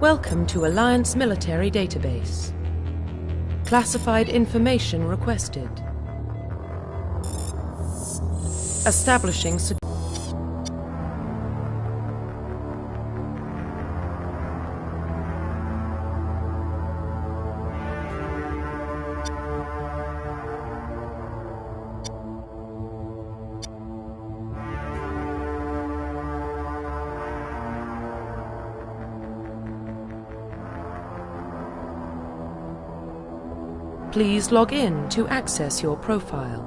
Welcome to Alliance Military Database. Classified information requested. Establishing Please log in to access your profile.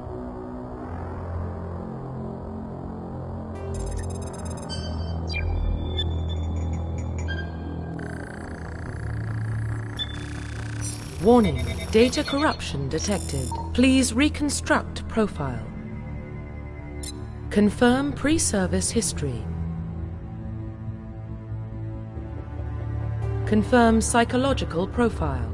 Warning, data corruption detected. Please reconstruct profile. Confirm pre-service history. Confirm psychological profile.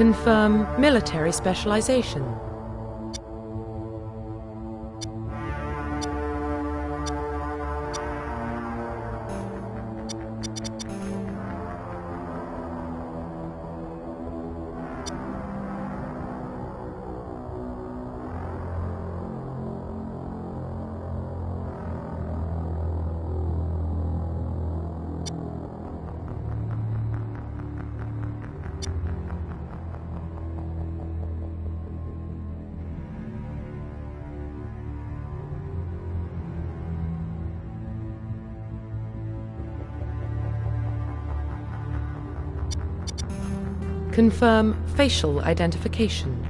Confirm military specialization. Confirm facial identification.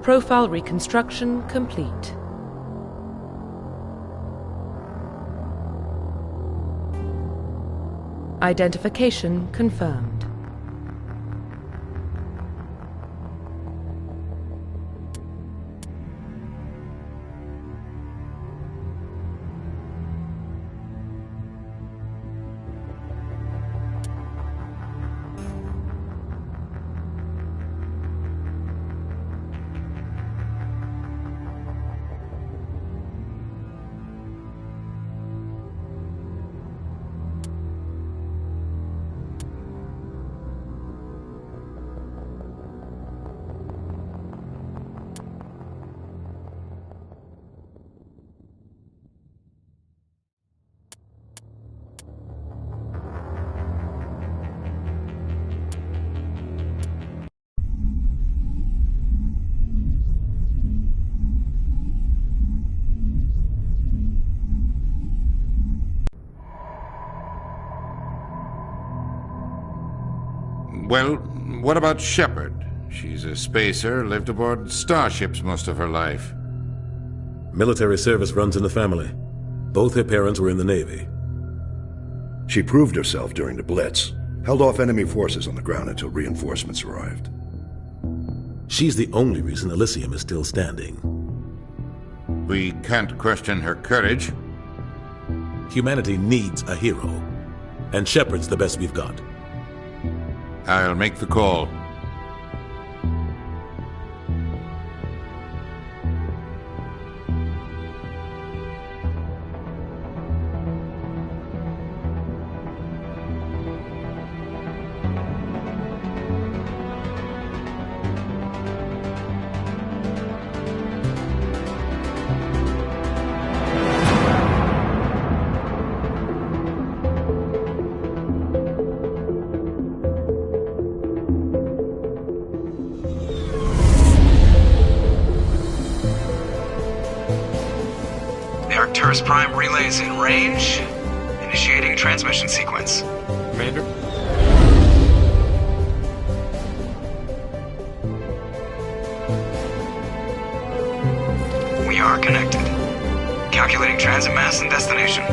Profile reconstruction complete. Identification confirmed. Well, what about Shepard? She's a spacer, lived aboard starships most of her life. Military service runs in the family. Both her parents were in the Navy. She proved herself during the Blitz, held off enemy forces on the ground until reinforcements arrived. She's the only reason Elysium is still standing. We can't question her courage. Humanity needs a hero, and Shepard's the best we've got. I'll make the call. Arcturus Prime relays in range. Initiating transmission sequence. Commander? We are connected. Calculating transit mass and destination.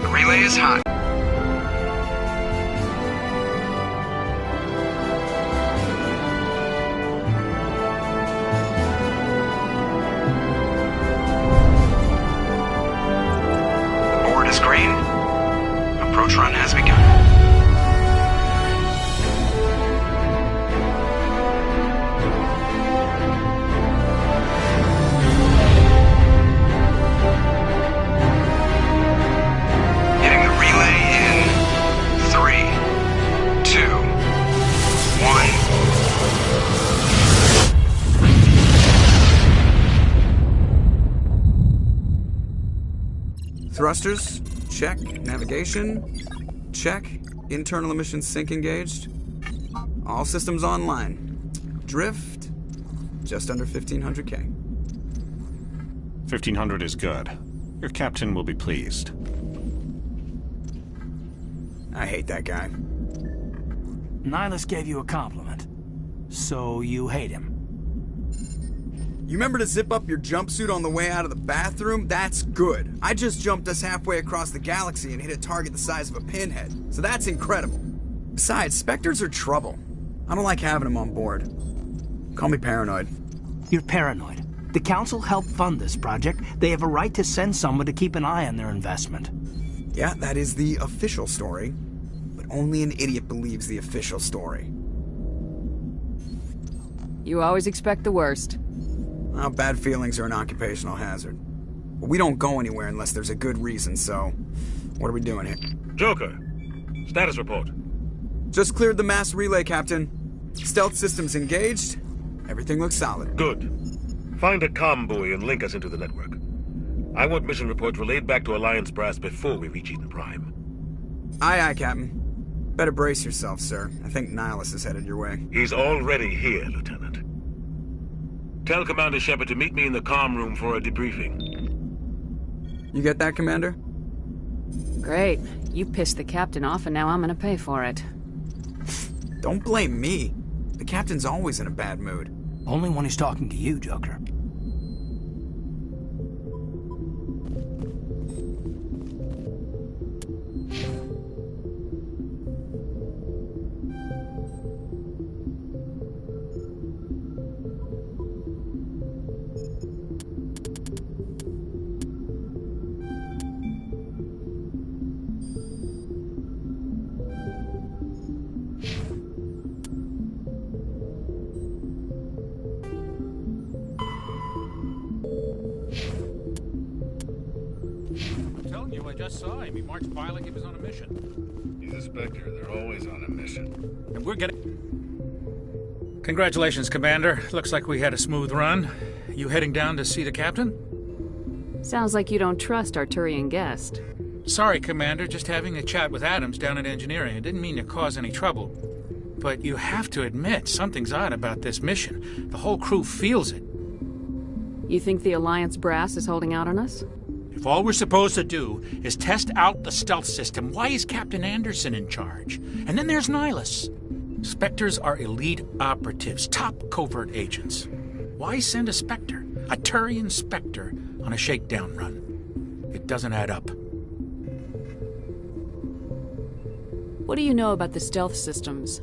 The relay is hot. Green. Approach run has begun. Hitting the relay in 3, 2, 1. Thrusters. Check. Navigation. Check. Internal emissions sync engaged. All systems online. Drift. Just under 1,500K. 1,500 is good. Your captain will be pleased. I hate that guy. Nihilus gave you a compliment. So you hate him. You remember to zip up your jumpsuit on the way out of the bathroom? That's good. I just jumped us halfway across the galaxy and hit a target the size of a pinhead. So that's incredible. Besides, Spectres are trouble. I don't like having them on board. Call me paranoid. You're paranoid. The Council helped fund this project. They have a right to send someone to keep an eye on their investment. Yeah, that is the official story. But only an idiot believes the official story. You always expect the worst. Well, bad feelings are an occupational hazard. But we don't go anywhere unless there's a good reason, so... What are we doing here? Joker, status report. Just cleared the mass relay, Captain. Stealth systems engaged. Everything looks solid. Good. Find a comm buoy and link us into the network. I want mission reports relayed back to Alliance Brass before we reach Eden Prime. Aye, aye, Captain. Better brace yourself, sir. I think Nihilus is headed your way. He's already here, Lieutenant. Tell Commander Shepard to meet me in the comm room for a debriefing. You get that, Commander? Great. You pissed the captain off and now I'm gonna pay for it. Don't blame me. The captain's always in a bad mood. Only when he's talking to you, Joker. I just saw him. He marched by like he was on a mission. He's a Spectre. They're always on a mission. And we're getting... Congratulations, Commander. Looks like we had a smooth run. You heading down to see the captain? Sounds like you don't trust Arturian guest. Sorry, Commander. Just having a chat with Adams down at engineering. I didn't mean to cause any trouble. But you have to admit, something's odd about this mission. The whole crew feels it. You think the Alliance brass is holding out on us? If all we're supposed to do is test out the stealth system, why is Captain Anderson in charge? And then there's Nihilus. Spectres are elite operatives, top covert agents. Why send a Spectre, a Turian Spectre, on a shakedown run? It doesn't add up. What do you know about the stealth systems?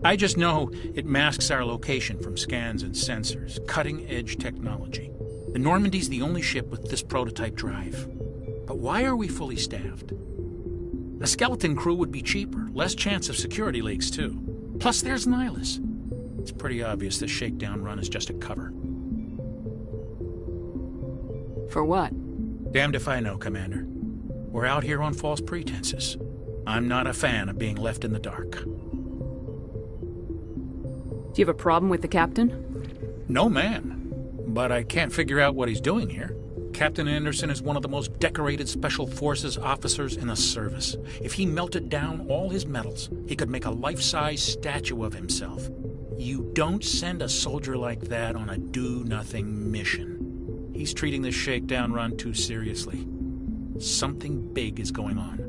I just know it masks our location from scans and sensors. Cutting-edge technology. The Normandy's the only ship with this prototype drive. But why are we fully staffed? A skeleton crew would be cheaper, less chance of security leaks, too. Plus, there's Nihilus. It's pretty obvious this shakedown run is just a cover. For what? Damned if I know, Commander. We're out here on false pretenses. I'm not a fan of being left in the dark. Do you have a problem with the captain? No, man. But I can't figure out what he's doing here. Captain Anderson is one of the most decorated Special Forces officers in the service. If he melted down all his medals, he could make a life-size statue of himself. You don't send a soldier like that on a do-nothing mission. He's treating this shakedown run too seriously. Something big is going on.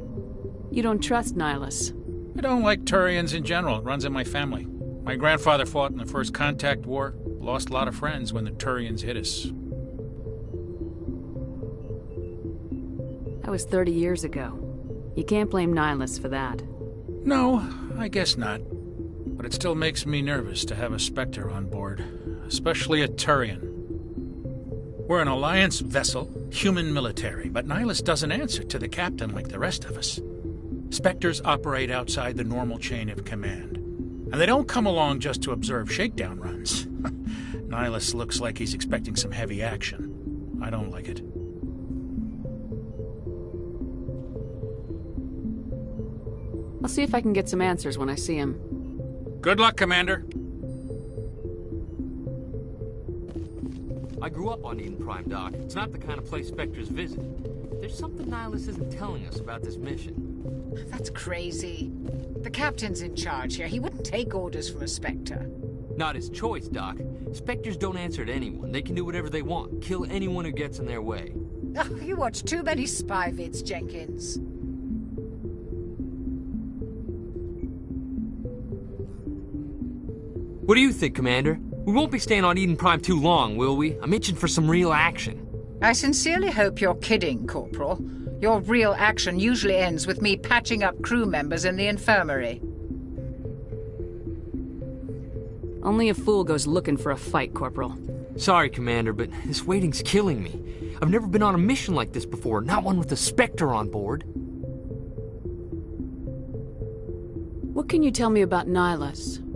You don't trust Nihilus? I don't like Turians in general. It runs in my family. My grandfather fought in the First Contact War. Lost a lot of friends when the Turians hit us. That was 30 years ago. You can't blame Nihilus for that. No, I guess not. But it still makes me nervous to have a Spectre on board. Especially a Turian. We're an Alliance vessel, human military, but Nihilus doesn't answer to the captain like the rest of us. Spectres operate outside the normal chain of command. And they don't come along just to observe shakedown runs. Nihilus looks like he's expecting some heavy action. I don't like it. I'll see if I can get some answers when I see him. Good luck, Commander. I grew up on Eden Prime, Doc. It's not the kind of place Spectres visit. There's something Nihilus isn't telling us about this mission. That's crazy. The captain's in charge here. He wouldn't take orders from a Spectre. Not his choice, Doc. Spectres don't answer to anyone. They can do whatever they want. Kill anyone who gets in their way. Oh, you watch too many spy vids, Jenkins. What do you think, Commander? We won't be staying on Eden Prime too long, will we? I'm itching for some real action. I sincerely hope you're kidding, Corporal. Your real action usually ends with me patching up crew members in the infirmary. Only a fool goes looking for a fight, Corporal. Sorry, Commander, but this waiting's killing me. I've never been on a mission like this before, not one with a Spectre on board. What can you tell me about Nihilus?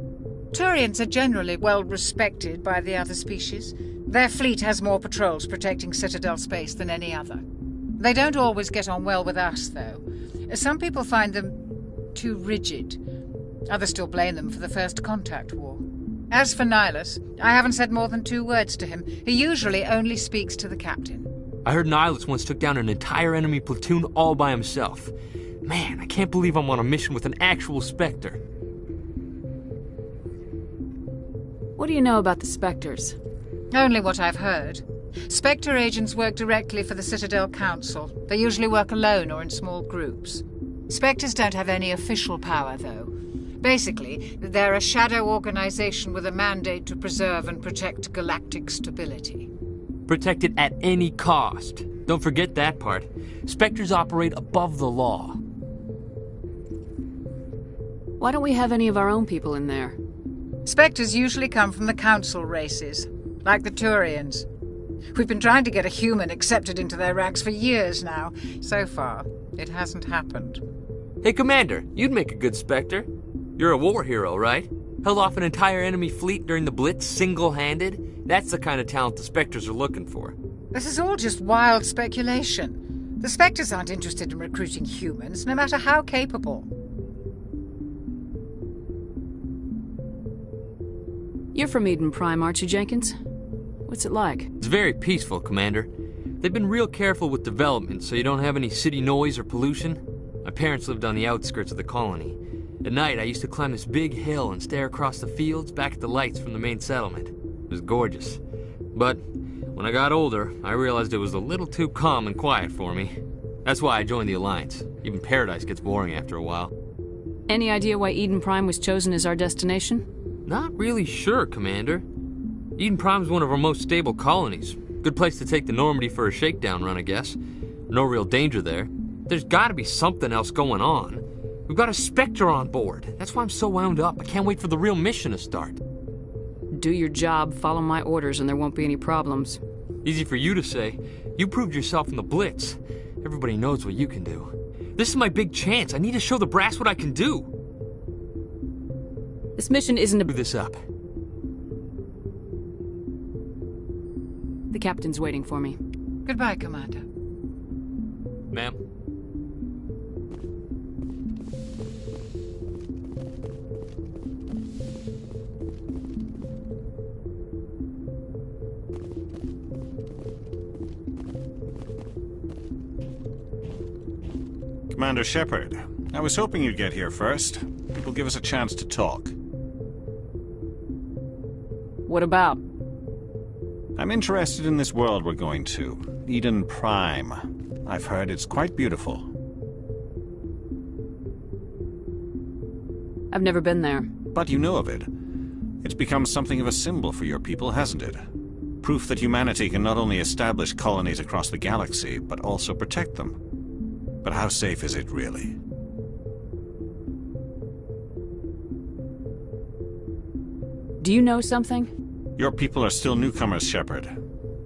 Turians are generally well respected by the other species. Their fleet has more patrols protecting Citadel space than any other. They don't always get on well with us, though. Some people find them too rigid. Others still blame them for the First Contact War. As for Nihilus, I haven't said more than 2 words to him. He usually only speaks to the captain. I heard Nihilus once took down an entire enemy platoon all by himself. Man, I can't believe I'm on a mission with an actual Spectre. What do you know about the Spectres? Only what I've heard. Spectre agents work directly for the Citadel Council. They usually work alone or in small groups. Spectres don't have any official power, though. Basically, they're a shadow organization with a mandate to preserve and protect galactic stability. Protect it at any cost. Don't forget that part. Spectres operate above the law. Why don't we have any of our own people in there? Spectres usually come from the Council races, like the Turians. We've been trying to get a human accepted into their ranks for years now. So far, it hasn't happened. Hey, Commander, you'd make a good Spectre. You're a war hero, right? Held off an entire enemy fleet during the Blitz single-handed? That's the kind of talent the Spectres are looking for. This is all just wild speculation. The Spectres aren't interested in recruiting humans, no matter how capable. You're from Eden Prime, aren't you, Jenkins? What's it like? It's very peaceful, Commander. They've been real careful with development, so you don't have any city noise or pollution. My parents lived on the outskirts of the colony. At night, I used to climb this big hill and stare across the fields back at the lights from the main settlement. It was gorgeous. But When I got older, I realized it was a little too calm and quiet for me. That's why I joined the Alliance. Even Paradise gets boring after a while. Any idea why Eden Prime was chosen as our destination? Not really sure, Commander. Eden Prime's one of our most stable colonies. Good place to take the Normandy for a shakedown run, I guess. No real danger there. There's gotta be something else going on. We've got a Spectre on board. That's why I'm so wound up. I can't wait for the real mission to start. Do your job, follow my orders, and there won't be any problems. Easy for you to say. You proved yourself in the Blitz. Everybody knows what you can do. This is my big chance. I need to show the brass what I can do. This mission isn't to do this up. The captain's waiting for me. Goodbye, Commander. Ma'am? Commander Shepard, I was hoping you'd get here first. It will give us a chance to talk. What about? I'm interested in this world we're going to, Eden Prime. I've heard it's quite beautiful. I've never been there. But you know of it. It's become something of a symbol for your people, hasn't it? Proof that humanity can not only establish colonies across the galaxy, but also protect them. But how safe is it, really? Do you know something? Your people are still newcomers, Shepard.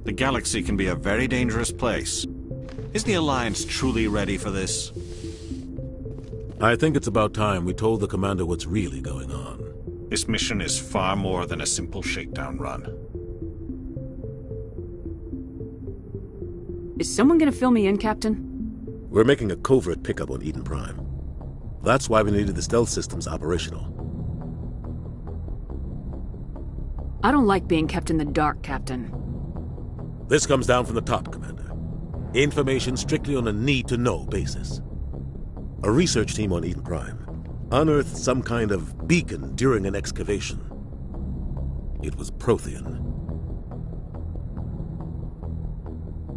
The galaxy can be a very dangerous place. Is the Alliance truly ready for this? I think it's about time we told the Commander what's really going on. This mission is far more than a simple shakedown run. Is someone gonna fill me in, Captain? We're making a covert pickup on Eden Prime. That's why we needed the stealth systems operational. I don't like being kept in the dark, Captain. This comes down from the top, Commander. Information strictly on a need-to-know basis. A research team on Eden Prime unearthed some kind of beacon during an excavation. It was Prothean.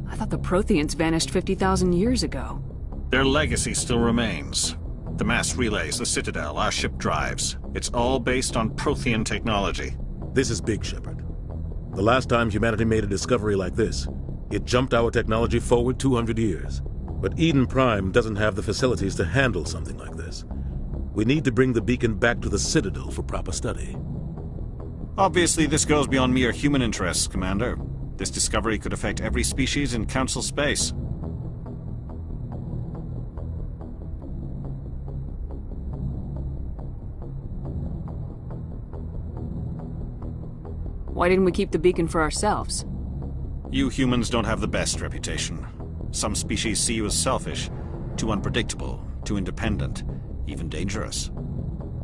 I thought the Protheans vanished 50,000 years ago. Their legacy still remains. The mass relays, the Citadel, our ship drives. It's all based on Prothean technology. This is big, Shepard. The last time humanity made a discovery like this, it jumped our technology forward 200 years. But Eden Prime doesn't have the facilities to handle something like this. We need to bring the beacon back to the Citadel for proper study. Obviously, this goes beyond mere human interests, Commander. This discovery could affect every species in Council space. Why didn't we keep the beacon for ourselves? You humans don't have the best reputation. Some species see you as selfish, too unpredictable, too independent, even dangerous.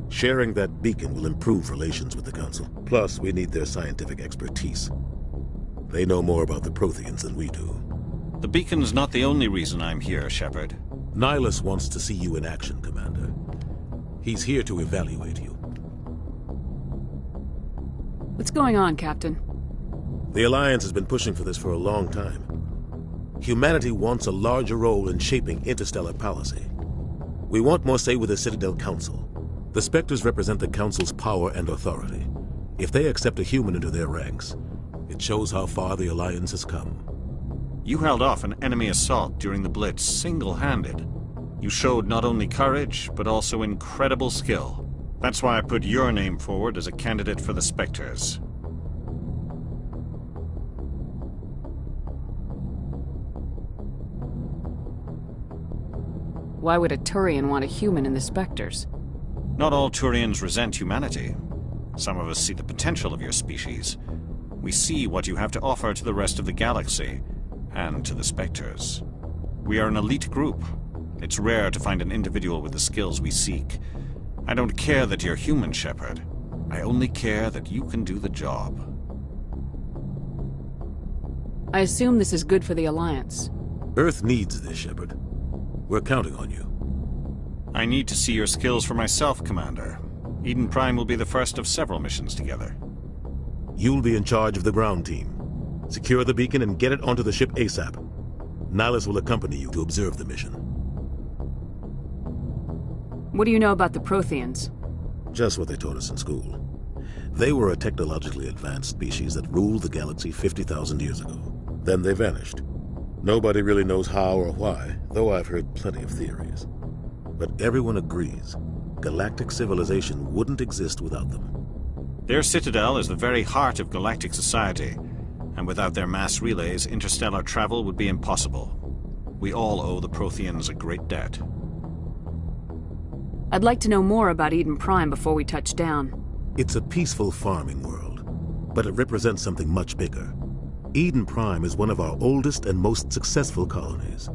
Sharing that beacon will improve relations with the Council. Plus, we need their scientific expertise. They know more about the Protheans than we do. The beacon's not the only reason I'm here, Shepard. Nihilus wants to see you in action, Commander. He's here to evaluate you. What's going on, Captain? The Alliance has been pushing for this for a long time. Humanity wants a larger role in shaping interstellar policy. We want more say with the Citadel Council. The Spectres represent the Council's power and authority. If they accept a human into their ranks, it shows how far the Alliance has come. You held off an enemy assault during the Blitz single-handed. You showed not only courage, but also incredible skill. That's why I put your name forward as a candidate for the Spectres. Why would a Turian want a human in the Spectres? Not all Turians resent humanity. Some of us see the potential of your species. We see what you have to offer to the rest of the galaxy, and to the Spectres. We are an elite group. It's rare to find an individual with the skills we seek. I don't care that you're human, Shepard. I only care that you can do the job. I assume this is good for the Alliance. Earth needs this, Shepard. We're counting on you. I need to see your skills for myself, Commander. Eden Prime will be the first of several missions together. You'll be in charge of the ground team. Secure the beacon and get it onto the ship ASAP. Nihilus will accompany you to observe the mission. What do you know about the Protheans? Just what they taught us in school. They were a technologically advanced species that ruled the galaxy 50,000 years ago. Then they vanished. Nobody really knows how or why, though I've heard plenty of theories. But everyone agrees, galactic civilization wouldn't exist without them. Their citadel is the very heart of galactic society, and without their mass relays, interstellar travel would be impossible. We all owe the Protheans a great debt. I'd like to know more about Eden Prime before we touch down. It's a peaceful farming world, but it represents something much bigger. Eden Prime is one of our oldest and most successful colonies.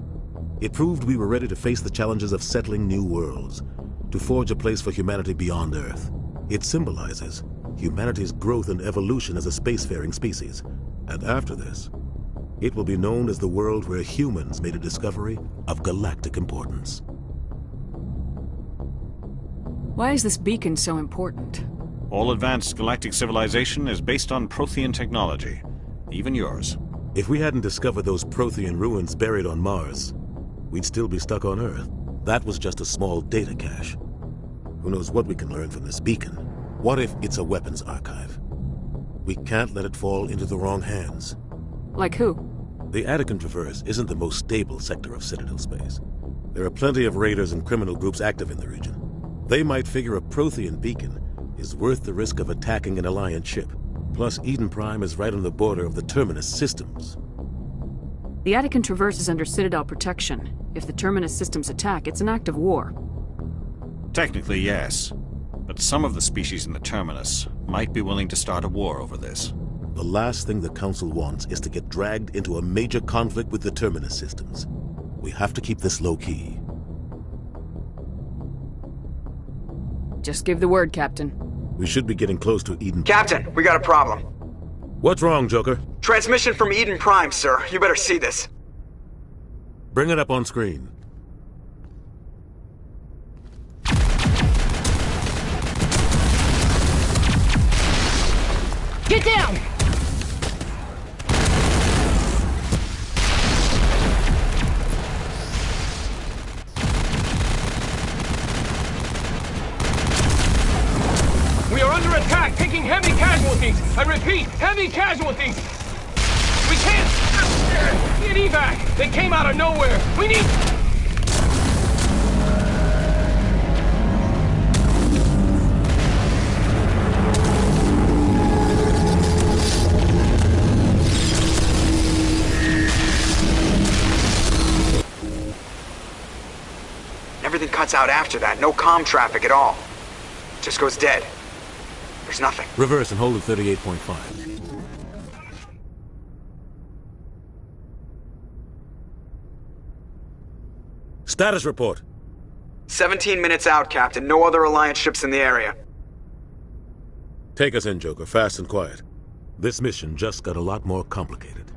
It proved we were ready to face the challenges of settling new worlds, to forge a place for humanity beyond Earth. It symbolizes humanity's growth and evolution as a spacefaring species. And after this, it will be known as the world where humans made a discovery of galactic importance. Why is this beacon so important? All advanced galactic civilization is based on Prothean technology, even yours. If we hadn't discovered those Prothean ruins buried on Mars, we'd still be stuck on Earth. That was just a small data cache. Who knows what we can learn from this beacon? What if it's a weapons archive? We can't let it fall into the wrong hands. Like who? The Attican Traverse isn't the most stable sector of Citadel space. There are plenty of raiders and criminal groups active in the region. They might figure a Prothean beacon is worth the risk of attacking an Alliance ship. Plus, Eden Prime is right on the border of the Terminus systems. The Attican Traverse is under Citadel protection. If the Terminus systems attack, it's an act of war. Technically, yes. But some of the species in the Terminus might be willing to start a war over this. The last thing the Council wants is to get dragged into a major conflict with the Terminus systems. We have to keep this low-key. Just give the word, Captain. We should be getting close to Eden. Captain, we got a problem. What's wrong, Joker? Transmission from Eden Prime, sir. You better see this. Bring it up on screen. Get down! We are under attack, taking heavy casualties. I repeat, heavy casualties. We can't get evac. They came out of nowhere. We need... Everything cuts out after that. No comm traffic at all. Just goes dead. There's nothing. Reverse and hold at 38.5. Status report. 17 minutes out, Captain. No other Alliance ships in the area. Take us in, Joker, fast and quiet. This mission just got a lot more complicated.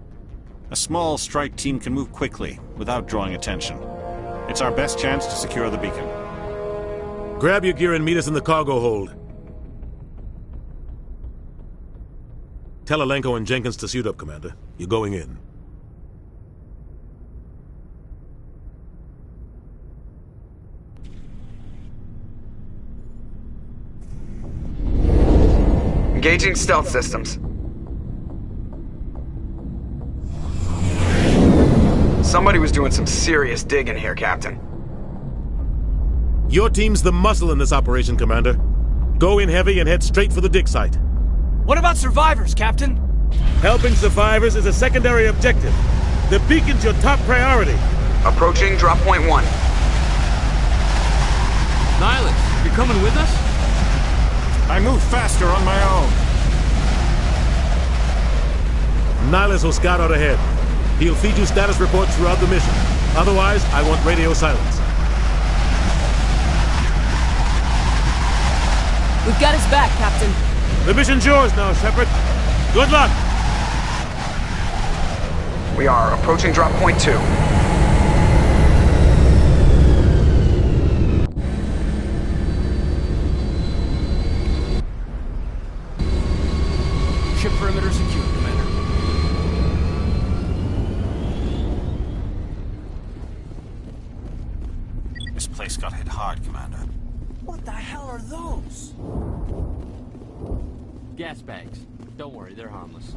A small strike team can move quickly, without drawing attention. It's our best chance to secure the beacon. Grab your gear and meet us in the cargo hold. Tell Alenko and Jenkins to suit up, Commander. You're going in. Engaging stealth systems. Somebody was doing some serious digging here, Captain. Your team's the muscle in this operation, Commander. Go in heavy and head straight for the dig site. What about survivors, Captain? Helping survivors is a secondary objective. The beacon's your top priority. Approaching drop point 1. Nihilus, you're coming with us? I move faster on my own. Nihilus will scout out ahead. He'll feed you status reports throughout the mission. Otherwise, I want radio silence. We've got his back, Captain. The mission's yours now, Shepard. Good luck! We are approaching drop point 2. Ship perimeter secure, Commander. gas bags. Don't worry, they're harmless.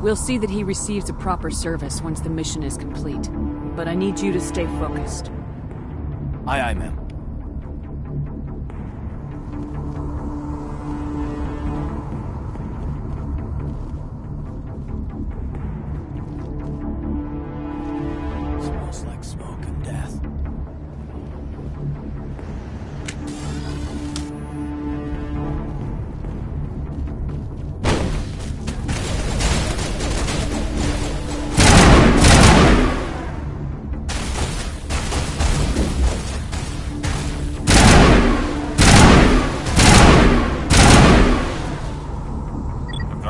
We'll see that he receives a proper service once the mission is complete. But I need you to stay focused. Aye, aye, ma'am. Smells like smoke and death.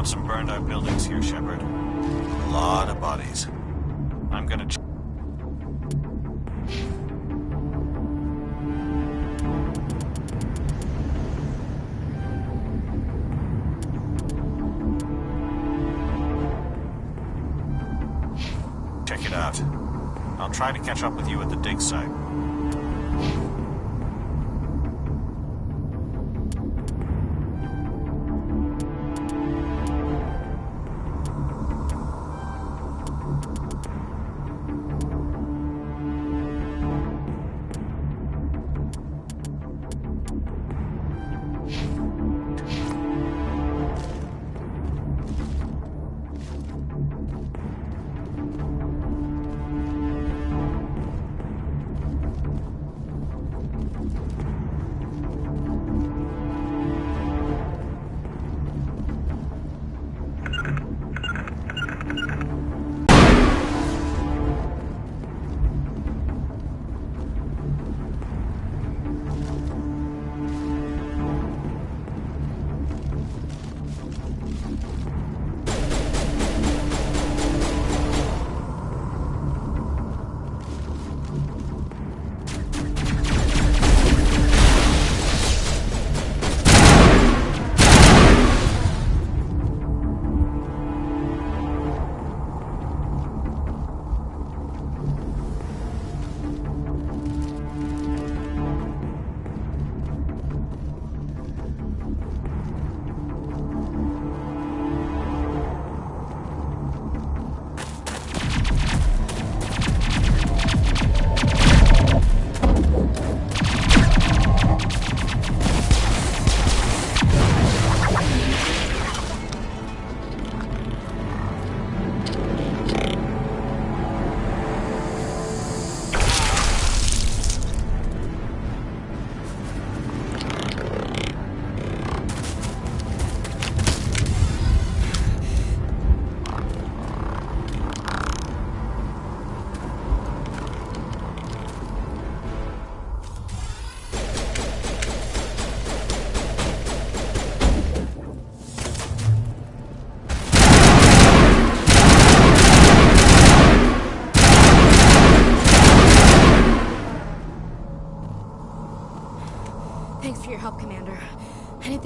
Some burned out buildings here, Shepard. A lot of bodies. I'm gonna check it out. I'll try to catch up with you at the dig site.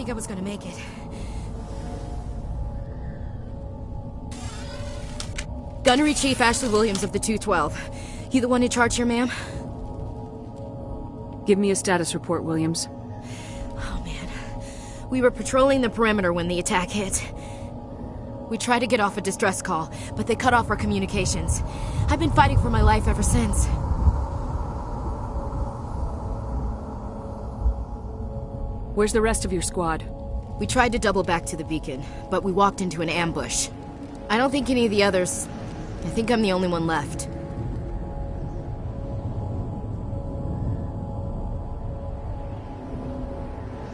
think I was gonna make it. Gunnery Chief Ashley Williams of the 212. You the one in charge here, ma'am? Give me a status report, Williams. Oh, man. We were patrolling the perimeter when the attack hit. We tried to get off a distress call, but they cut off our communications. I've been fighting for my life ever since. Where's the rest of your squad? We tried to double back to the beacon, but we walked into an ambush. I don't think any of the others... I think I'm the only one left.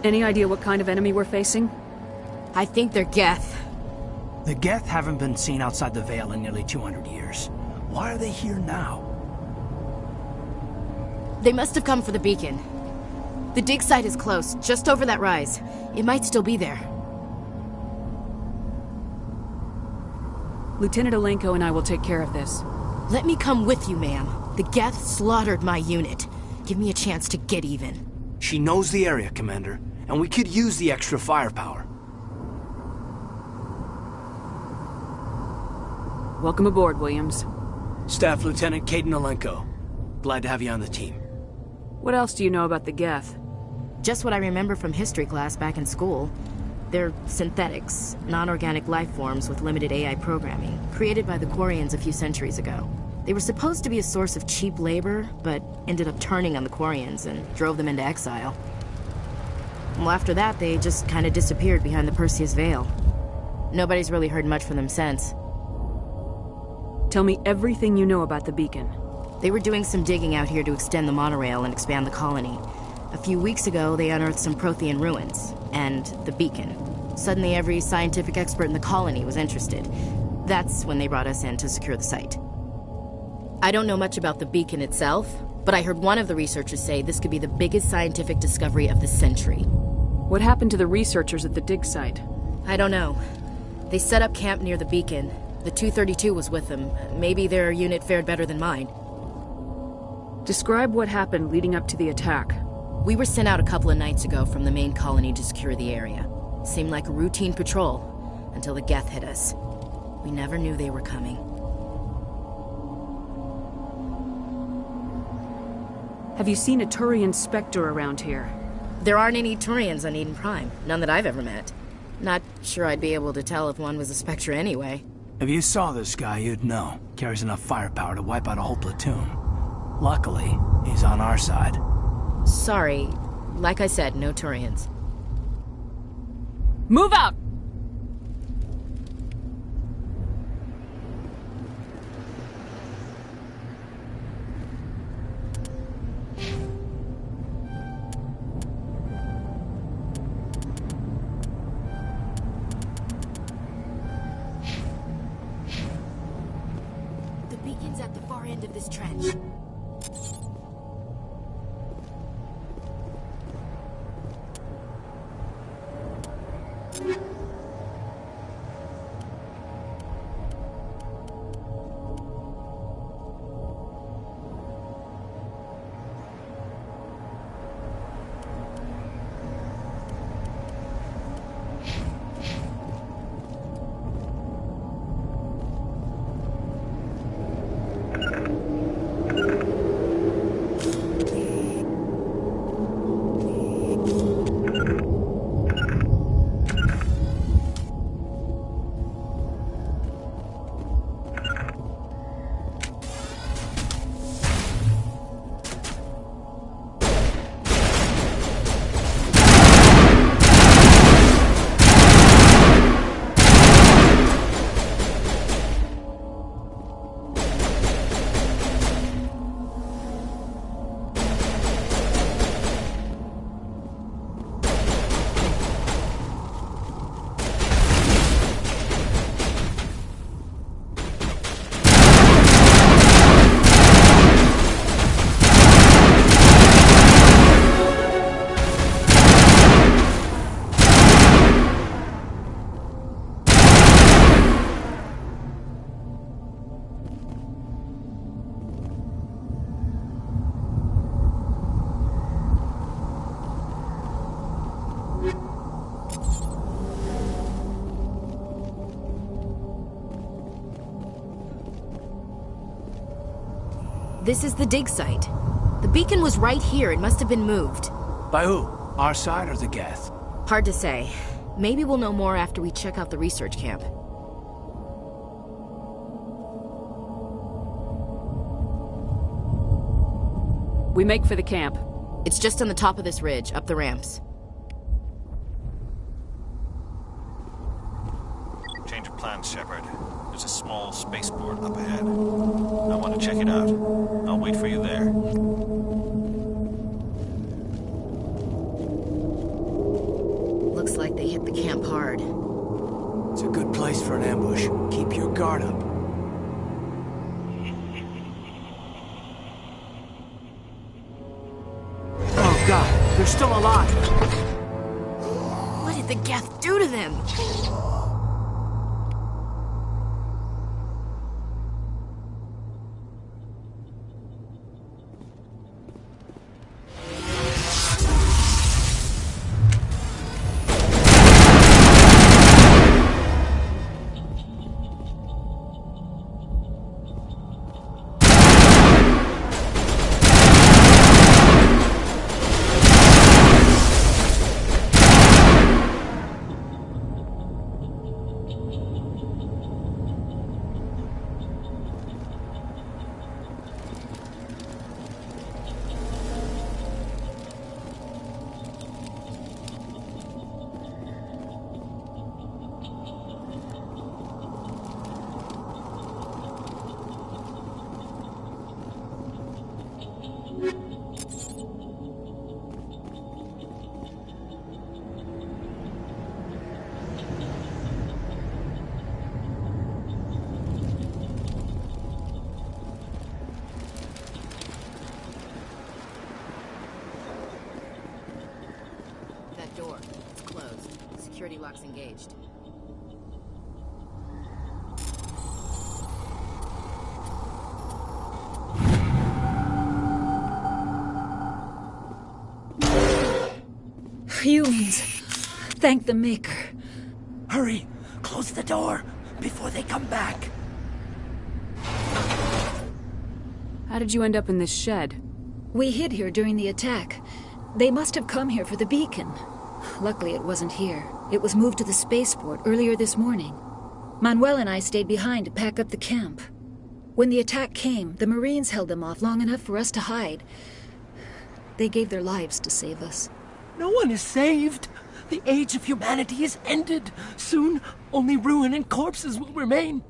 Any idea what kind of enemy we're facing? I think they're Geth. The Geth haven't been seen outside the Veil in nearly 200 years. Why are they here now? They must have come for the beacon. The dig site is close, just over that rise. It might still be there. Lieutenant Alenko and I will take care of this. Let me come with you, ma'am. The Geth slaughtered my unit. Give me a chance to get even. She knows the area, Commander, and we could use the extra firepower. Welcome aboard, Williams. Staff Lieutenant Caden Alenko. Glad to have you on the team. What else do you know about the Geth? Just what I remember from history class back in school. They're synthetics, non-organic life forms with limited AI programming, created by the Quarians a few centuries ago. They were supposed to be a source of cheap labor, but ended up turning on the Quarians and drove them into exile. Well, after that, they just kind of disappeared behind the Perseus Veil. Nobody's really heard much from them since. Tell me everything you know about the beacon. They were doing some digging out here to extend the monorail and expand the colony. A few weeks ago, they unearthed some Prothean ruins, and the beacon. Suddenly, every scientific expert in the colony was interested. That's when they brought us in to secure the site. I don't know much about the beacon itself, but I heard one of the researchers say this could be the biggest scientific discovery of the century. What happened to the researchers at the dig site? I don't know. They set up camp near the beacon. The 232 was with them. Maybe their unit fared better than mine. Describe what happened leading up to the attack. We were sent out a couple of nights ago from the main colony to secure the area. Seemed like a routine patrol, until the Geth hit us. We never knew they were coming. Have you seen a Turian Spectre around here? There aren't any Turians on Eden Prime. None that I've ever met. Not sure I'd be able to tell if one was a Spectre anyway. If you saw this guy, you'd know. Carries enough firepower to wipe out a whole platoon. Luckily, he's on our side. Sorry. Like I said, no Turians. Move out! The beacon's at the far end of this trench. This is the dig site. The beacon was right here. It must have been moved. By who? Our side or the Geth? Hard to say. Maybe we'll know more after we check out the research camp. We make for the camp. It's just on the top of this ridge, up the ramps. Change of plans, Shepard. There's a small spaceport up ahead. I want to check it out. I'll wait for you there. Looks like they hit the camp hard. It's a good place for an ambush. Keep your guard up. Oh God, they're still alive! What did the Geth do to them? Door. It's closed. Security lock's engaged. Humans. Thank the Maker. Hurry! Close the door before they come back. How did you end up in this shed? We hid here during the attack. They must have come here for the beacon. Luckily, it wasn't here. It was moved to the spaceport earlier this morning. Manuel and I stayed behind to pack up the camp. When the attack came, the Marines held them off long enough for us to hide. They gave their lives to save us. No one is saved. The age of humanity is ended. Soon, only ruin and corpses will remain.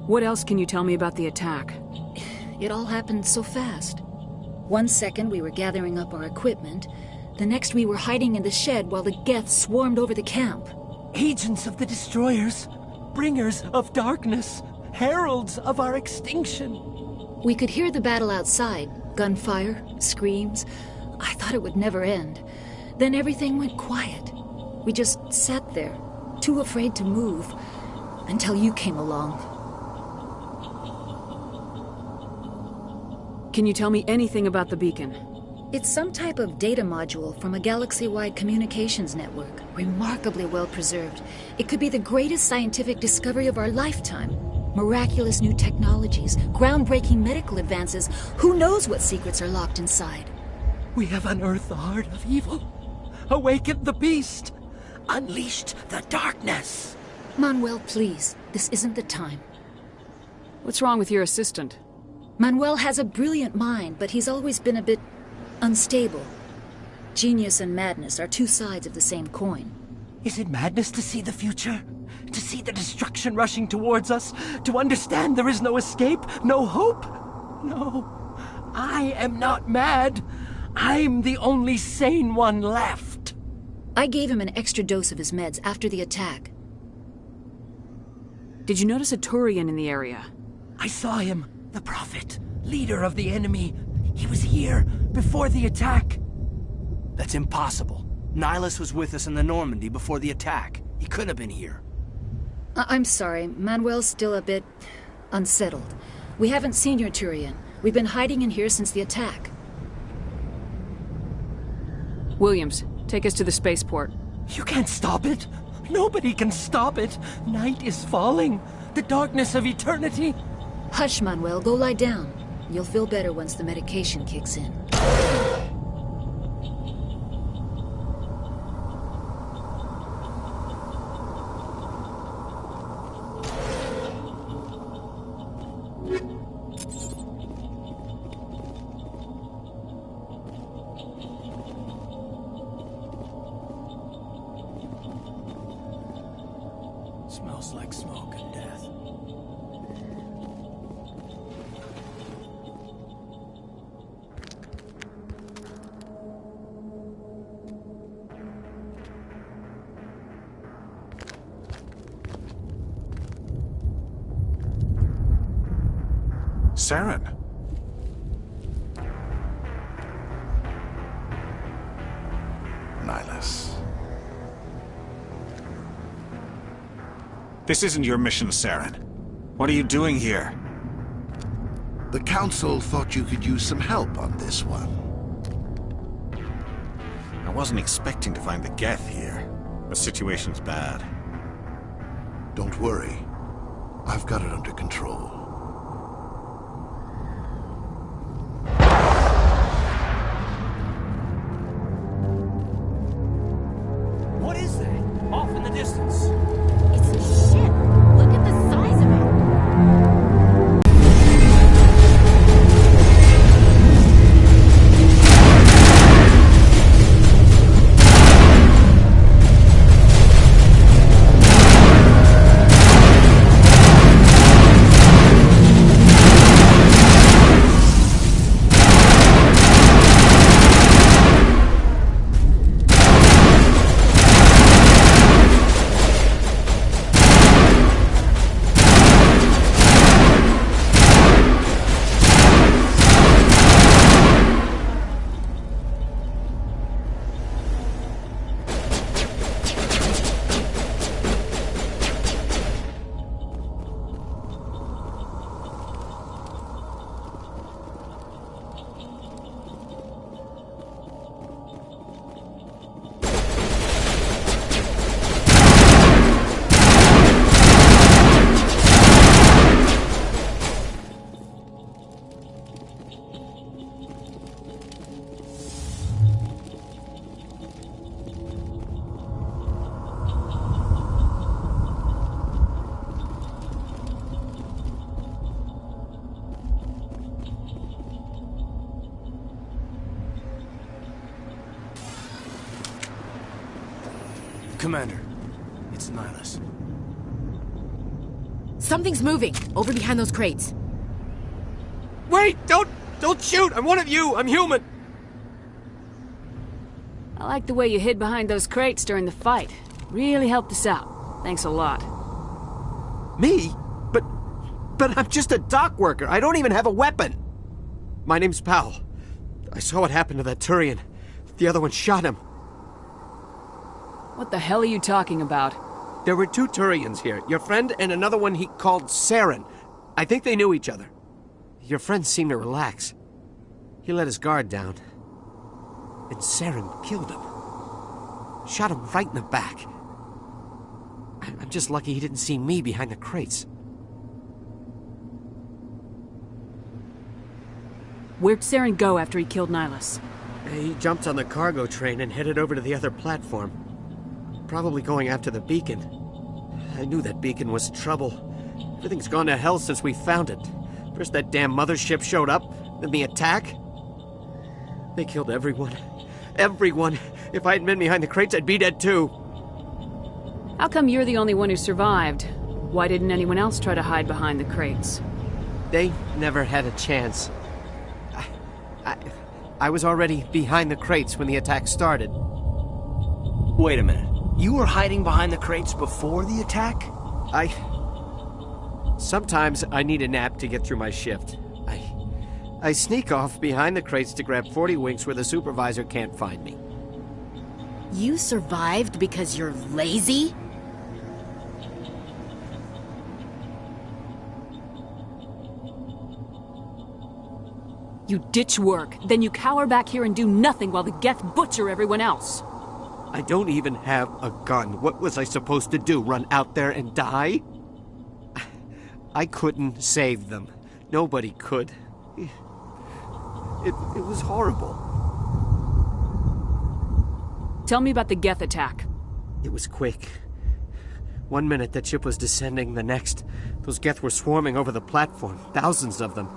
What else can you tell me about the attack? It all happened so fast. One second we were gathering up our equipment. The next we were hiding in the shed while the Geth swarmed over the camp. Agents of the Destroyers, bringers of darkness, heralds of our extinction. We could hear the battle outside. Gunfire, screams. I thought it would never end. Then everything went quiet. We just sat there, too afraid to move, until you came along. Can you tell me anything about the beacon? It's some type of data module from a galaxy-wide communications network. Remarkably well preserved. It could be the greatest scientific discovery of our lifetime. Miraculous new technologies, groundbreaking medical advances. Who knows what secrets are locked inside? We have unearthed the heart of evil, awakened the beast, unleashed the darkness. Manuel, please. This isn't the time. What's wrong with your assistant? Manuel has a brilliant mind, but he's always been a bit unstable. Genius and madness are two sides of the same coin. Is it madness to see the future? To see the destruction rushing towards us? To understand there is no escape? No hope? No. I am not mad. I'm the only sane one left. I gave him an extra dose of his meds after the attack. Did you notice a Turian in the area? I saw him. The Prophet, leader of the enemy. He was here before the attack. That's impossible. Nihilus was with us in the Normandy before the attack. He couldn't have been here. I'm sorry. Manuel's still a bit unsettled. We haven't seen your Turian. We've been hiding in here since the attack. Williams, take us to the spaceport. You can't stop it. Nobody can stop it. Night is falling. The darkness of eternity. Hush, Manuel. Go lie down. You'll feel better once the medication kicks in. Smells like smoke and death. Saren. Nihilus. This isn't your mission, Saren. What are you doing here? The Council thought you could use some help on this one. I wasn't expecting to find the Geth here. The situation's bad. Don't worry. I've got it under control. What is that? Off in the distance. It's a ship. Look at the size of it. Commander, it's Nihilus. Something's moving over behind those crates. Wait! Don't shoot! I'm one of you! I'm human! I like the way you hid behind those crates during the fight. Really helped us out. Thanks a lot. Me? But I'm just a dock worker. I don't even have a weapon. My name's Powell. I saw what happened to that Turian. The other one shot him. What the hell are you talking about? There were two Turians here. Your friend and another one he called Saren. I think they knew each other. Your friend seemed to relax. He let his guard down. And Saren killed him. Shot him right in the back. I'm just lucky he didn't see me behind the crates. Where'd Saren go after he killed Nihilus? He jumped on the cargo train and headed over to the other platform. Probably going after the beacon. I knew that beacon was trouble. Everything's gone to hell since we found it. First that damn mothership showed up, then the attack. They killed everyone. Everyone! If I hadn't been behind the crates, I'd be dead too. How come you're the only one who survived? Why didn't anyone else try to hide behind the crates? They never had a chance. I was already behind the crates when the attack started. Wait a minute. You were hiding behind the crates before the attack? Sometimes I need a nap to get through my shift. I sneak off behind the crates to grab 40 winks where the supervisor can't find me. You survived because you're lazy? You ditch work, then you cower back here and do nothing while the Geth butcher everyone else. I don't even have a gun. What was I supposed to do? Run out there and die? I couldn't save them. Nobody could. It was horrible. Tell me about the Geth attack. It was quick. 1 minute that ship was descending, the next, those Geth were swarming over the platform. Thousands of them.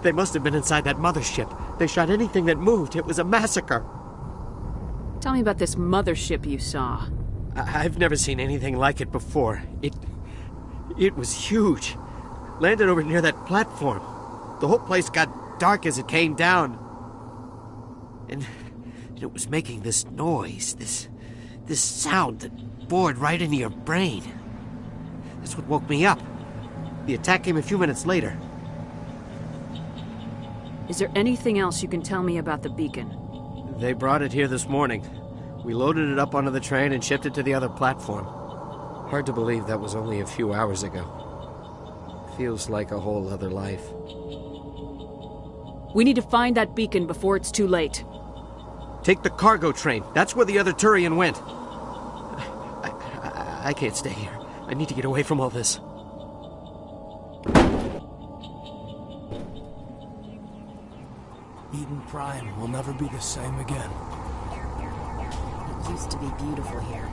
They must have been inside that mothership. They shot anything that moved. It was a massacre. Tell me about this mothership you saw. I've never seen anything like it before. It was huge. Landed over near that platform. The whole place got dark as it came down. And it was making this noise, this sound that bored right into your brain. That's what woke me up. The attack came a few minutes later. Is there anything else you can tell me about the beacon? They brought it here this morning. We loaded it up onto the train and shipped it to the other platform. Hard to believe that was only a few hours ago. Feels like a whole other life. We need to find that beacon before it's too late. Take the cargo train. That's where the other Turian went. I can't stay here. I need to get away from all this. Eden Prime will never be the same again. It used to be beautiful here.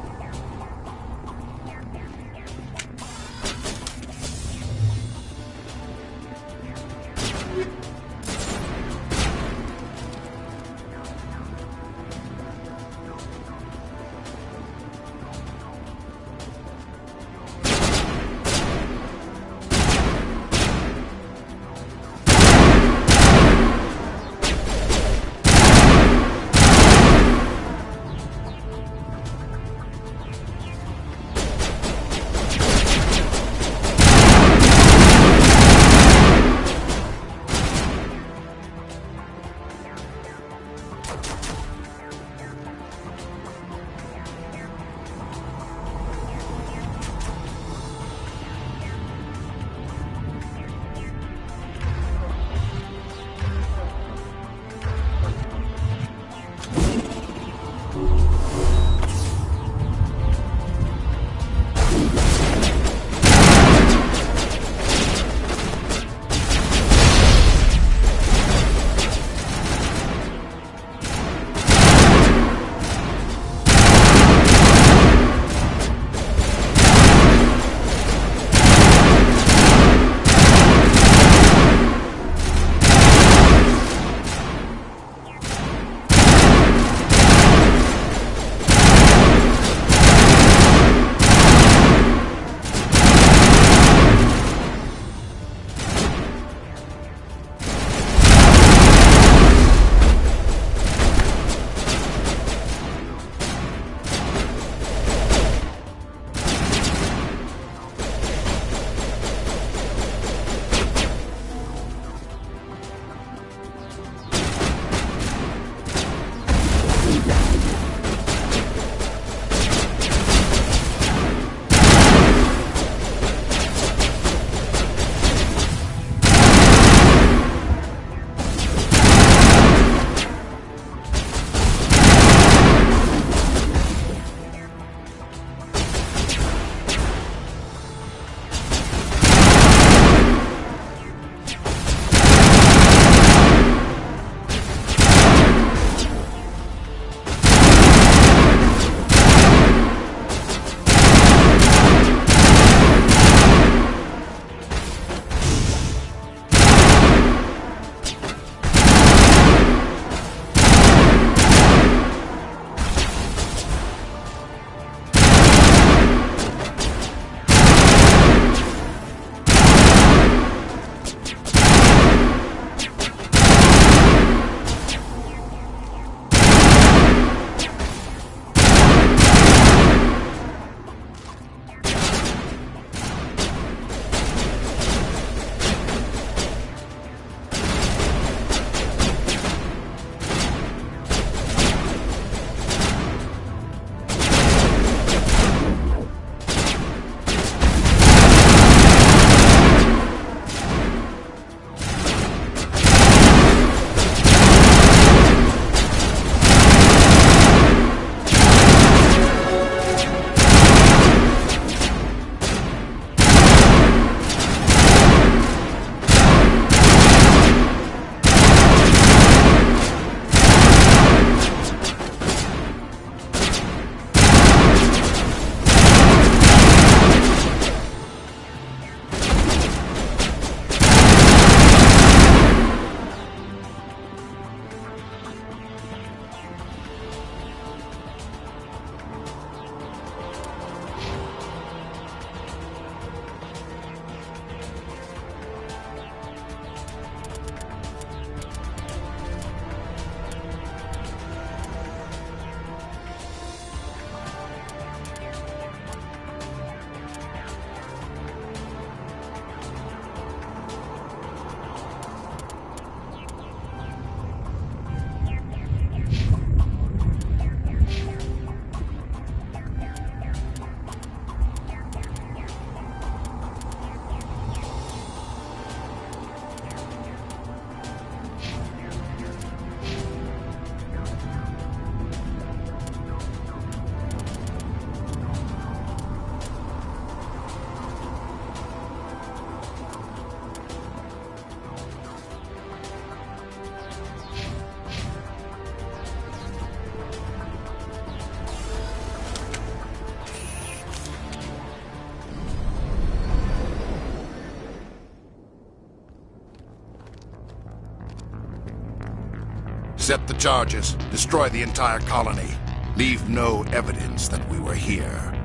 Accept the charges. Destroy the entire colony. Leave no evidence that we were here.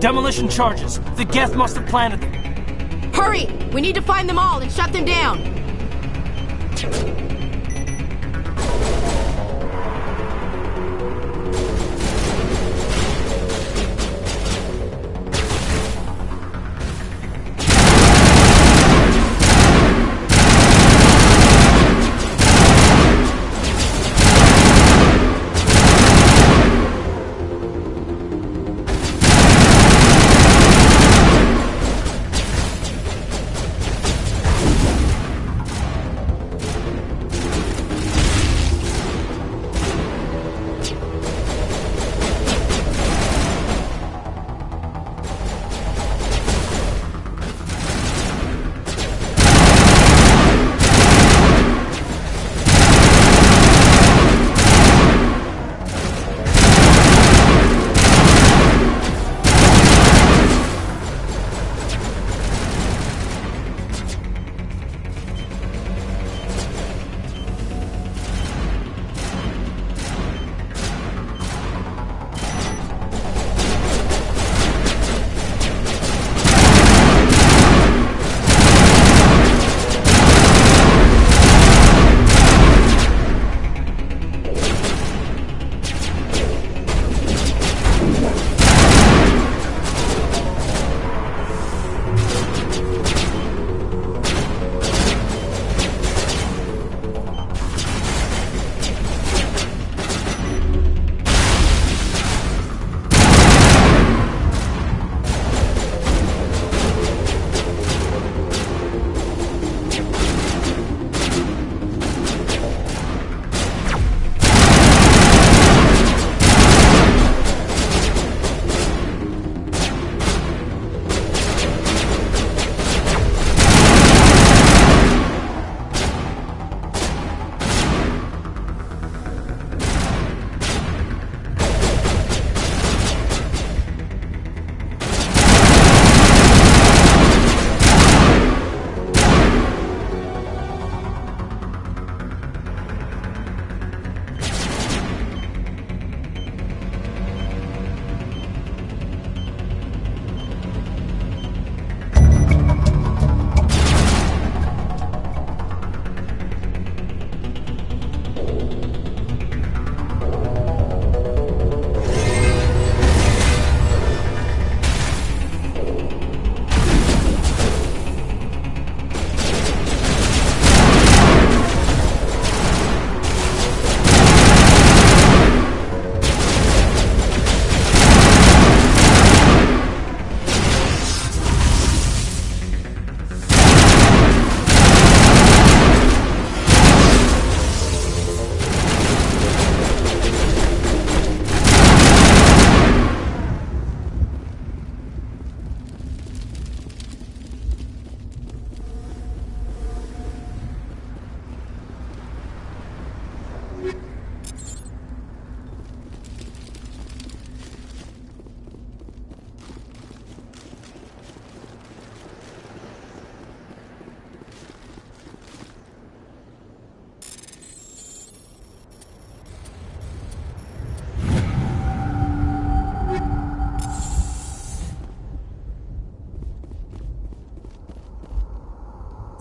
Demolition charges. The Geth must have planted them. Hurry! We need to find them all and shut them down!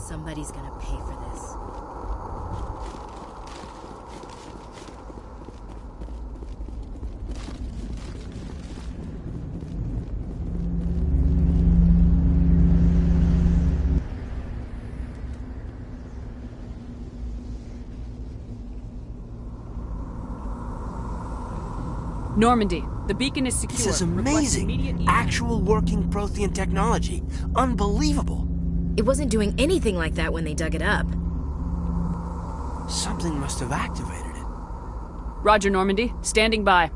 Somebody's gonna pay for this. Normandy, the beacon is secure. This is Request immediate amazing. evac. Actual working Prothean technology. Unbelievable. It wasn't doing anything like that when they dug it up. Something must have activated it. Roger, Normandy. Standing by.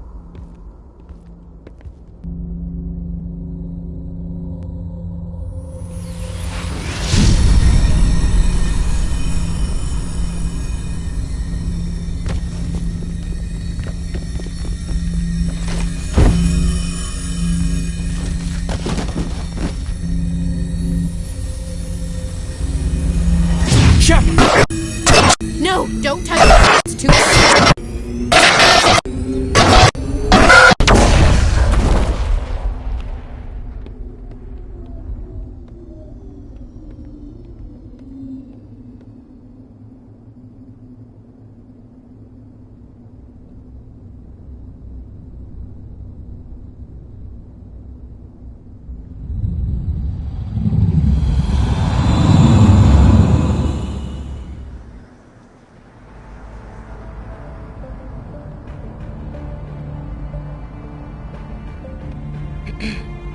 Shep! No, don't touch it. It's too...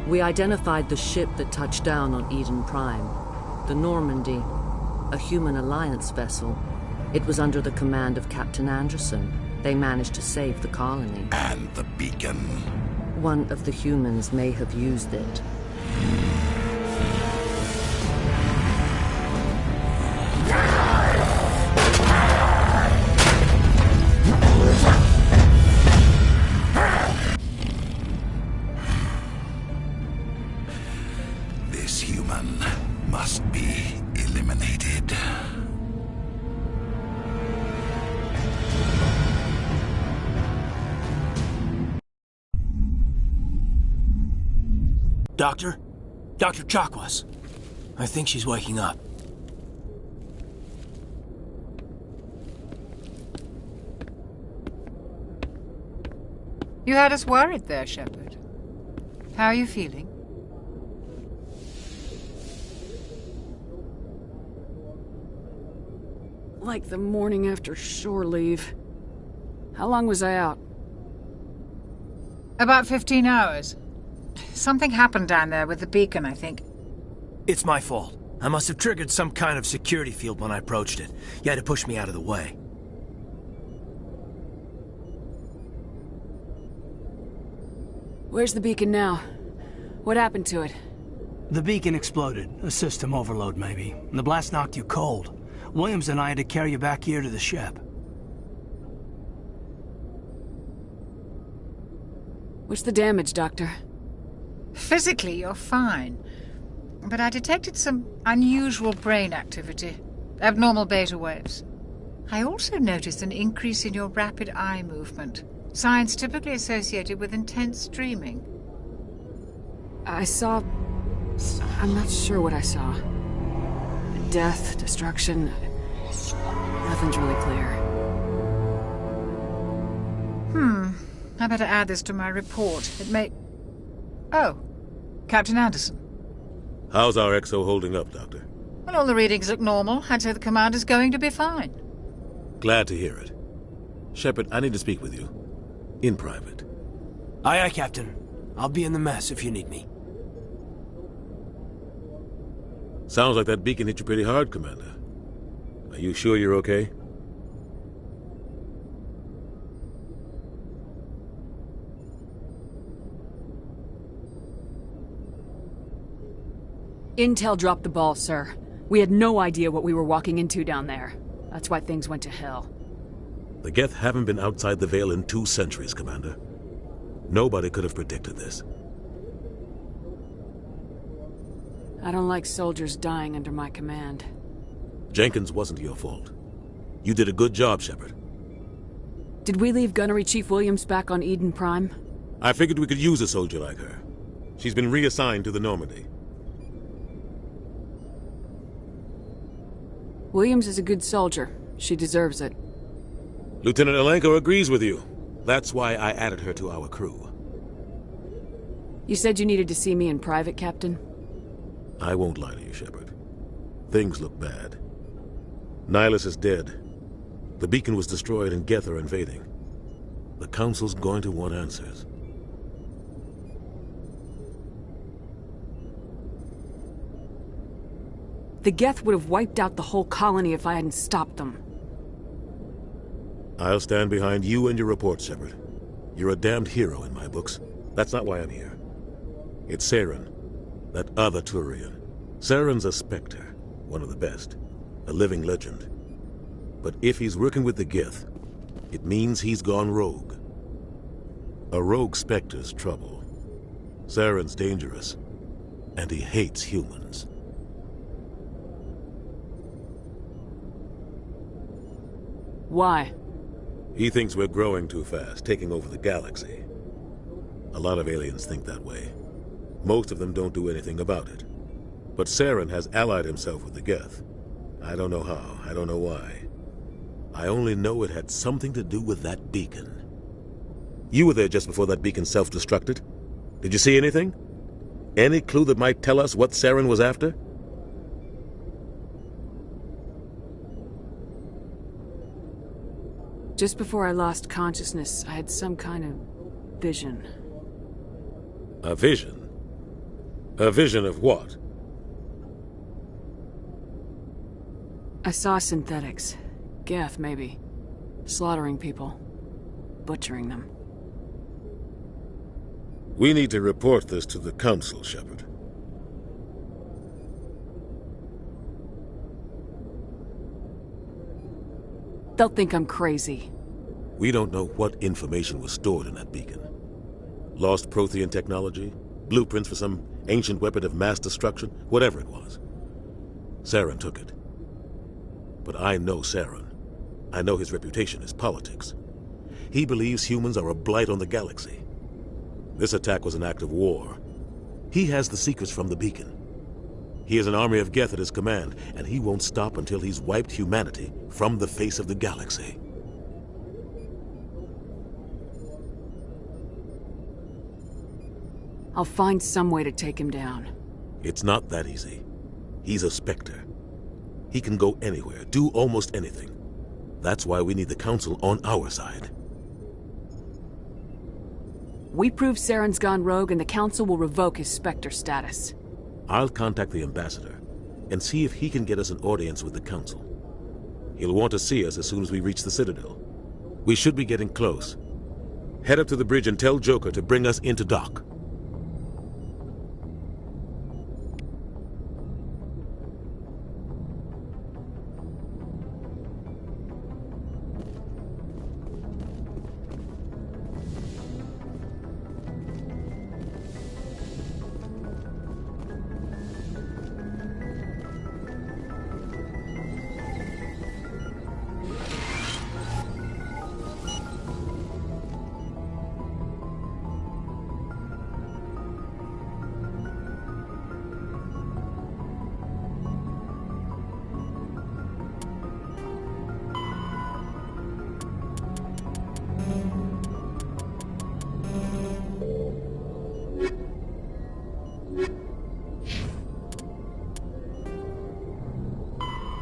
We identified the ship that touched down on Eden Prime. The Normandy, a human alliance vessel. It was under the command of Captain Anderson. They managed to save the colony. And the beacon. One of the humans may have used it. This human must be eliminated. Doctor? Dr. Chakwas. I think she's waking up. You had us worried there, Shepard. How are you feeling? Like the morning after shore leave. How long was I out? About 15 hours. Something happened down there with the beacon, I think. It's my fault. I must have triggered some kind of security field when I approached it. You had to push me out of the way. Where's the beacon now? What happened to it? The beacon exploded. A system overload, maybe. The blast knocked you cold. Williams and I had to carry you back here to the Shep. What's the damage, Doctor? Physically, you're fine. But I detected some unusual brain activity. Abnormal beta waves. I also noticed an increase in your rapid eye movement. Signs typically associated with intense dreaming. I saw... I'm not sure what I saw. Death, destruction... Nothing's really clear. I better add this to my report. It may... Oh, Captain Anderson. How's our XO holding up, Doctor? Well, all the readings look normal. I'd say the commander's going to be fine. Glad to hear it. Shepard, I need to speak with you. In private. Aye, aye, Captain. I'll be in the mess if you need me. Sounds like that beacon hit you pretty hard, Commander. Are you sure you're okay? Intel dropped the ball, sir. We had no idea what we were walking into down there. That's why things went to hell. The Geth haven't been outside the Veil in 2 centuries, Commander. Nobody could have predicted this. I don't like soldiers dying under my command. Jenkins wasn't your fault. You did a good job, Shepard. Did we leave Gunnery Chief Williams back on Eden Prime? I figured we could use a soldier like her. She's been reassigned to the Normandy. Williams is a good soldier. She deserves it. Lieutenant Alenko agrees with you. That's why I added her to our crew. You said you needed to see me in private, Captain? I won't lie to you, Shepard. Things look bad. Nihilus is dead. The beacon was destroyed and Geth are invading. The Council's going to want answers. The Geth would have wiped out the whole colony if I hadn't stopped them. I'll stand behind you and your report, Shepard. You're a damned hero in my books. That's not why I'm here. It's Saren, that other Turian. Saren's a Spectre, one of the best, a living legend. But if he's working with the Geth, it means he's gone rogue. A rogue Spectre's trouble. Saren's dangerous, and he hates humans. Why? He thinks we're growing too fast, taking over the galaxy. A lot of aliens think that way. Most of them don't do anything about it. But Saren has allied himself with the Geth. I don't know how, I don't know why. I only know it had something to do with that beacon. You were there just before that beacon self-destructed. Did you see anything? Any clue that might tell us what Saren was after? Just before I lost consciousness, I had some kind of vision. A vision? A vision of what? I saw synthetics. Geth, maybe. Slaughtering people. Butchering them. We need to report this to the Council, Shepard. They'll think I'm crazy. We don't know what information was stored in that beacon. Lost Prothean technology? Blueprints for some ancient weapon of mass destruction? Whatever it was. Saren took it. But I know Saren. I know his reputation is politics. He believes humans are a blight on the galaxy. This attack was an act of war. He has the secrets from the beacon. He has an army of Geth at his command, and he won't stop until he's wiped humanity from the face of the galaxy. I'll find some way to take him down. It's not that easy. He's a Spectre. He can go anywhere, do almost anything. That's why we need the Council on our side. We prove Saren's gone rogue and the Council will revoke his Spectre status. I'll contact the Ambassador and see if he can get us an audience with the Council. He'll want to see us as soon as we reach the Citadel. We should be getting close. Head up to the bridge and tell Joker to bring us into dock.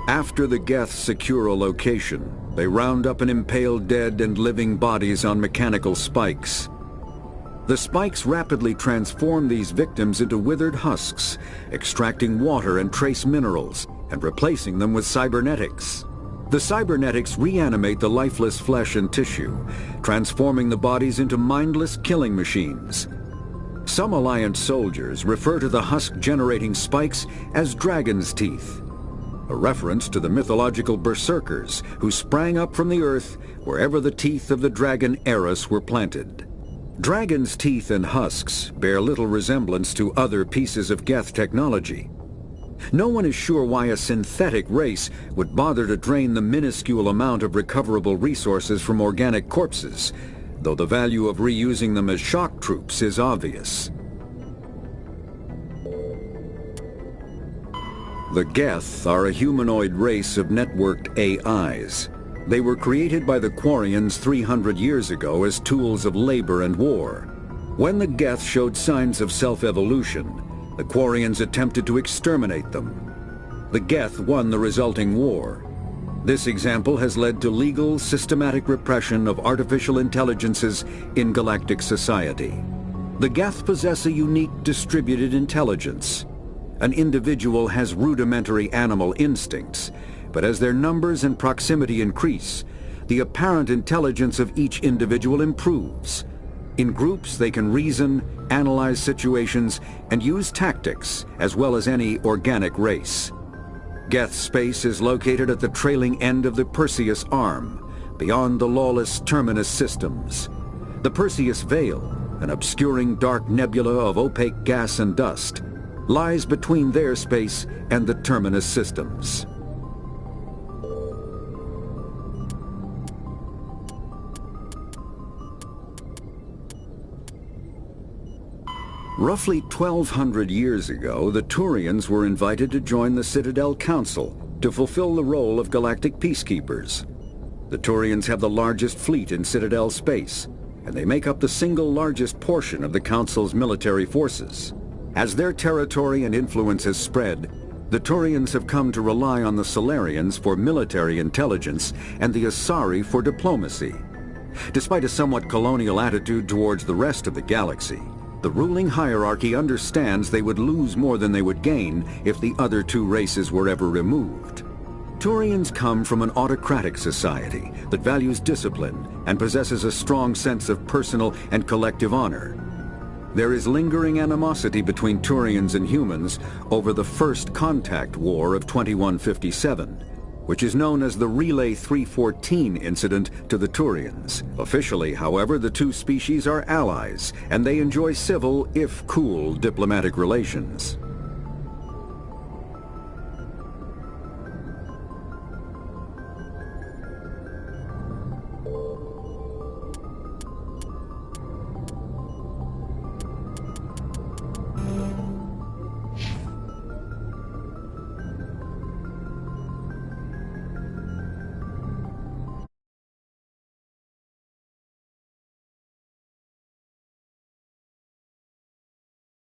After the Geth secure a location, they round up and impale dead and living bodies on mechanical spikes. The spikes rapidly transform these victims into withered husks, extracting water and trace minerals, and replacing them with cybernetics. The cybernetics reanimate the lifeless flesh and tissue, transforming the bodies into mindless killing machines. Some Alliance soldiers refer to the husk-generating spikes as dragon's teeth, a reference to the mythological berserkers who sprang up from the earth wherever the teeth of the dragon Eris were planted. Dragon's teeth and husks bear little resemblance to other pieces of Geth technology. No one is sure why a synthetic race would bother to drain the minuscule amount of recoverable resources from organic corpses, though the value of reusing them as shock troops is obvious. The Geth are a humanoid race of networked AIs. They were created by the Quarians 300 years ago as tools of labor and war. When the Geth showed signs of self-evolution, the Quarians attempted to exterminate them. The Geth won the resulting war. This example has led to legal, systematic repression of artificial intelligences in galactic society. The Geth possess a unique distributed intelligence. An individual has rudimentary animal instincts, but as their numbers and proximity increase, the apparent intelligence of each individual improves. In groups, they can reason, analyze situations, and use tactics, as well as any organic race. Geth space is located at the trailing end of the Perseus Arm, beyond the lawless Terminus systems. The Perseus Veil, an obscuring dark nebula of opaque gas and dust, lies between their space and the Terminus systems. Roughly 1,200 years ago, the Turians were invited to join the Citadel Council to fulfill the role of galactic peacekeepers. The Turians have the largest fleet in Citadel space, and they make up the single largest portion of the Council's military forces. As their territory and influence has spread, the Turians have come to rely on the Solarians for military intelligence and the Asari for diplomacy. Despite a somewhat colonial attitude towards the rest of the galaxy, the ruling hierarchy understands they would lose more than they would gain if the other two races were ever removed. Turians come from an autocratic society that values discipline and possesses a strong sense of personal and collective honor. There is lingering animosity between Turians and humans over the First Contact War of 2157, which is known as the Relay 314 incident to the Turians. Officially, however, the two species are allies, and they enjoy civil, if cool, diplomatic relations.